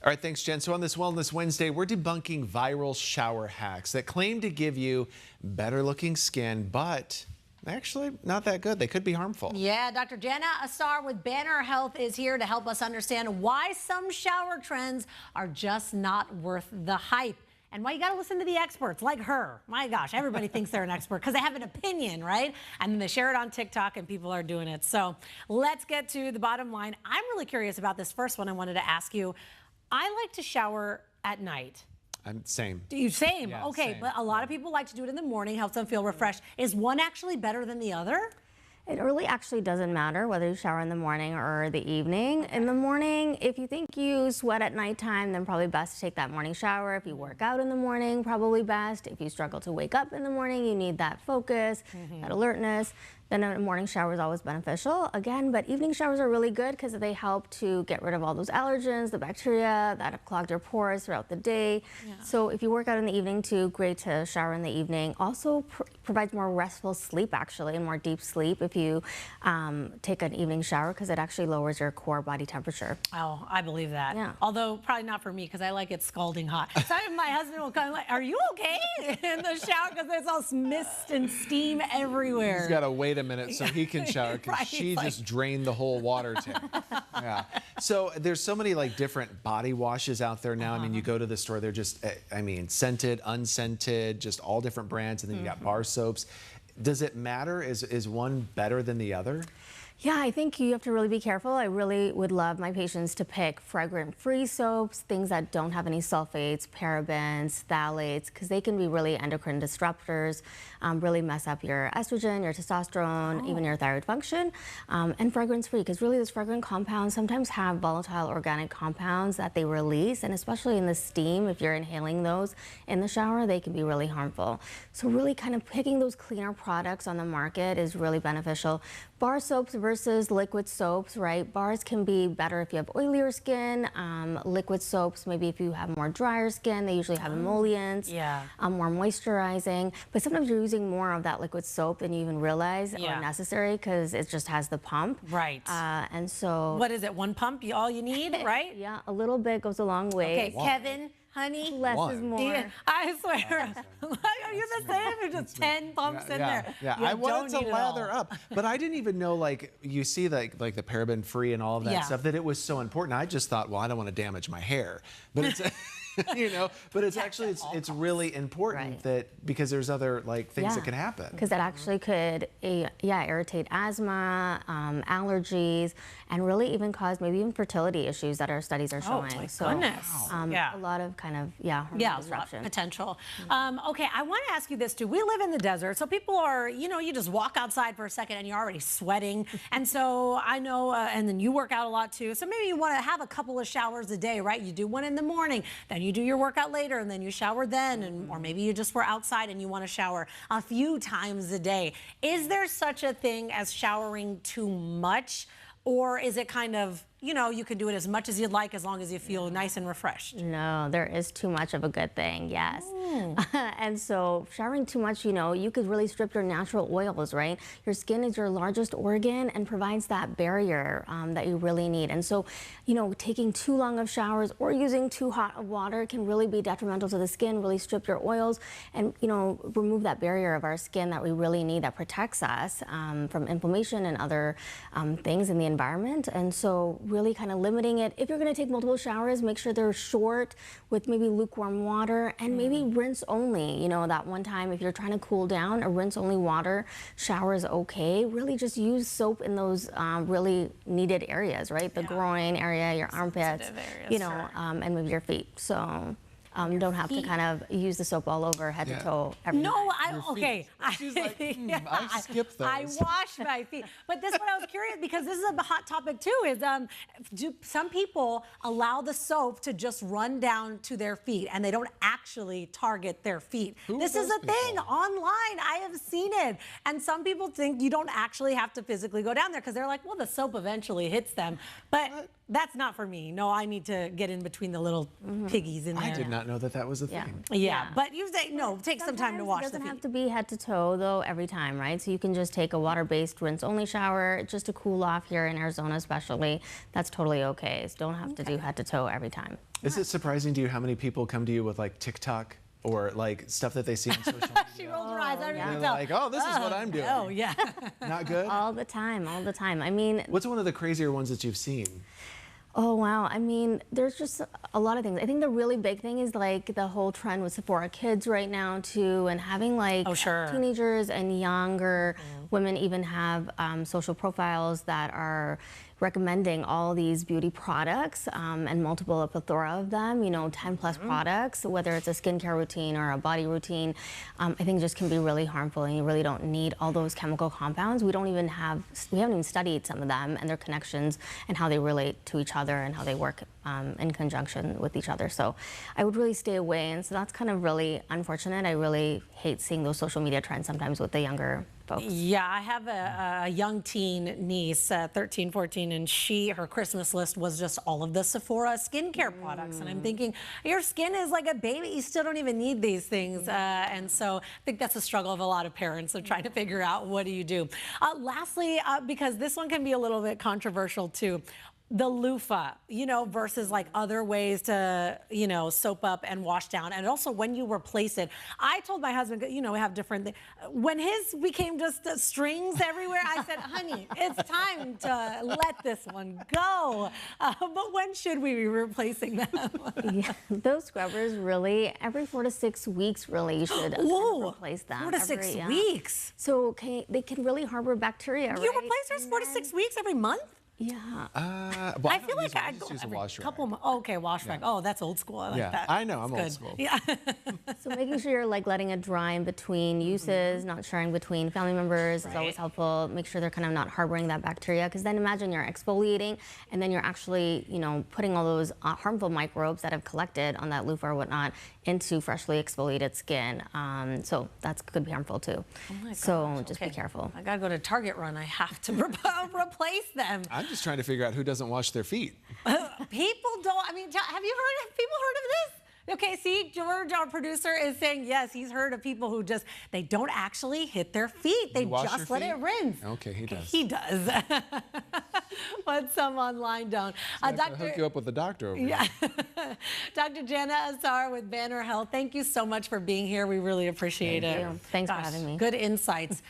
All right, thanks, Jen. So on this Wellness Wednesday, we're debunking viral shower hacks that claim to give you better looking skin, but actually not that good. They could be harmful. Yeah, Dr. Jenna Asar with Banner Health is here to help us understand why some shower trends are just not worth the hype. And why you gotta listen to the experts like her. My gosh, everybody thinks they're an expert because they have an opinion, right? And then they share it on TikTok and people are doing it. So let's get to the bottom line. I'm really curious about this first one I wanted to ask you. I like to shower at night. I'm same. Do you same? Yeah, okay, same. but a lot of people like to do it in the morning, helps them feel refreshed. Is one actually better than the other? It really actually doesn't matter whether you shower in the morning or the evening. In the morning, if you think you sweat at nighttime, then probably best to take that morning shower. If you work out in the morning, probably best. If you struggle to wake up in the morning, you need that focus, that alertness, then a morning shower is always beneficial. Again, but evening showers are really good because they help to get rid of all those allergens, the bacteria that have clogged your pores throughout the day. Yeah. So if you work out in the evening too, great to shower in the evening. Also provides more restful sleep actually, and more deep sleep if you take an evening shower because it actually lowers your core body temperature. Oh, I believe that. Yeah. Although probably not for me because I like it scalding hot. So my husband will come like, "Are you okay?" in the shower because there's all mist and steam everywhere. He's got to wait a minute so he can shower because Right, she just drained the whole water tank. Yeah. So there's so many like different body washes out there now. I mean, you go to the store, they're just, I mean, scented, unscented, just all different brands, and then you got bar soaps. Does it matter? Is one better than the other? Yeah, I think you have to really be careful. I really would love my patients to pick fragrant-free soaps, things that don't have any sulfates, parabens, phthalates, because they can be really endocrine disruptors, really mess up your estrogen, your testosterone, even your thyroid function, and fragrance-free, because really those fragrant compounds sometimes have volatile organic compounds that they release, and especially in the steam, if you're inhaling those in the shower, they can be really harmful. So really kind of picking those cleaner products on the market is really beneficial. Bar soaps versus liquid soaps, right? Bars can be better if you have oilier skin. Liquid soaps, maybe if you have more drier skin, they usually have emollients, more moisturizing. But sometimes you're using more of that liquid soap than you even realize or necessary because it just has the pump. Right. And so... What is it, one pump, all you need, right? Yeah, a little bit goes a long way. Okay, Kevin. Honey, less is more. Yeah, I swear. Are you the same? There's just 10 pumps in there. Yeah, I wanted to lather up, but I didn't even know, like, you see like the paraben free and all of that stuff, that it was so important. I just thought, well, I don't want to damage my hair, but it's you know, but it's actually it's really important that because there's other like things that can happen. Because that actually could irritate asthma, allergies, and really even cause maybe even fertility issues that our studies are showing. Oh my so, goodness. A lot of kind of disruption. Potential. Okay, I want to ask you this too. We live in the desert, so people are, you know, you just walk outside for a second and you're already sweating. And so I know, and then you work out a lot too. So maybe you want to have a couple of showers a day, right? You do one in the morning, then you do your workout later, and then you shower then, and or maybe you just were outside and you want to shower a few times a day. Is there such a thing as showering too much, or is it kind of, you know, you can do it as much as you'd like as long as you feel nice and refreshed? No, there is too much of a good thing, yes. And so showering too much, you know, you could really strip your natural oils, right? Your skin is your largest organ and provides that barrier that you really need. And so, you know, taking too long of showers or using too hot of water can really be detrimental to the skin, really strip your oils and, you know, remove that barrier of our skin that we really need that protects us from inflammation and other things in the environment. And so really kind of limiting it. If you're going to take multiple showers, make sure they're short with maybe lukewarm water and maybe rinse only. You know, that one time if you're trying to cool down, a rinse only water shower is okay. Really just use soap in those really needed areas, right? The groin area, your armpits, areas, you know, and maybe your feet. So don't have to kind of use the soap all over head to toe every No, night. She's like, I skipped those. I wash my feet. But this one I was curious because this is a hot topic too, is do some people allow the soap to just run down to their feet and they don't actually target their feet? This is a thing online. I have seen it. And some people think you don't actually have to physically go down there because they're like, well, the soap eventually hits them. But That's not for me. No, I need to get in between the little piggies in there. I did not know that that was a Yeah. thing. Yeah, but you say no. Take some time to Sometimes wash it the doesn't feet. have to be head to toe though every time, right? So you can just take a water-based rinse-only shower just to cool off here in Arizona, especially. That's totally okay. So don't have to do head to toe every time. Is it surprising to you how many people come to you with like TikTok or like stuff that they see on social media? She rolled her eyes. I They're didn't tell. like, oh, this is what I'm doing. Oh yeah. Not good? All the time, all the time. I mean, What's one of the crazier ones that you've seen? oh wow, I mean, there's just a lot of things. I think the really big thing is like the whole trend with Sephora Kids right now too, and having like Oh, sure. teenagers and younger women even have social profiles that are recommending all these beauty products and multiple, a plethora of them, 10 plus products, whether it's a skincare routine or a body routine, I think just can be really harmful, and you really don't need all those chemical compounds. We haven't even studied some of them and their connections and how they relate to each other and how they work in conjunction with each other. So I would really stay away, and so that's kind of really unfortunate. I really hate seeing those social media trends sometimes with the younger folks. Yeah, I have a young teen niece, 13, 14, and her Christmas list was just all of the Sephora skincare products. And I'm thinking, your skin is like a baby. You still don't even need these things. And so I think that's a struggle of a lot of parents of trying to figure out what do you do. Lastly, because this one can be a little bit controversial too, the loofah, versus like other ways to, soap up and wash down. And also when you replace it, I told my husband, we have different things. When his became just strings everywhere, I said, honey, it's time to let this one go. But when should we be replacing them? Yeah, those scrubbers really, every 4 to 6 weeks, really, you should replace them. 4 to 6 weeks. So they can really harbor bacteria, right? You replace yours 4 to 6 weeks every month? Yeah. Well, I feel like I just go use a every wash couple. Okay, wash rag. Oh, that's old school. I like Yeah, that. I know, I'm That's old good. school. Yeah. So making sure you're like letting it dry in between uses, not sharing between family members is always helpful. Make sure they're kind of not harboring that bacteria, because then imagine you're exfoliating and then you're actually, putting all those harmful microbes that have collected on that loofah or whatnot into freshly exfoliated skin. So that could be harmful too. Oh my So gosh, just okay. be careful. I gotta go to Target Run. I have to replace them. I'm just trying to figure out who doesn't wash their feet. People don't. I mean, have people heard of this? Okay, see, George, our producer, is saying yes. He's heard of people who they don't actually hit their feet. They You wash just your let it feet? rinse. Okay, he does. He does. But some online don't. I have to hook you up with the doctor over here. Dr. Jana Azar with Banner Health, thank you so much for being here. We really appreciate it. Thank you. Thanks for having me. Good insights.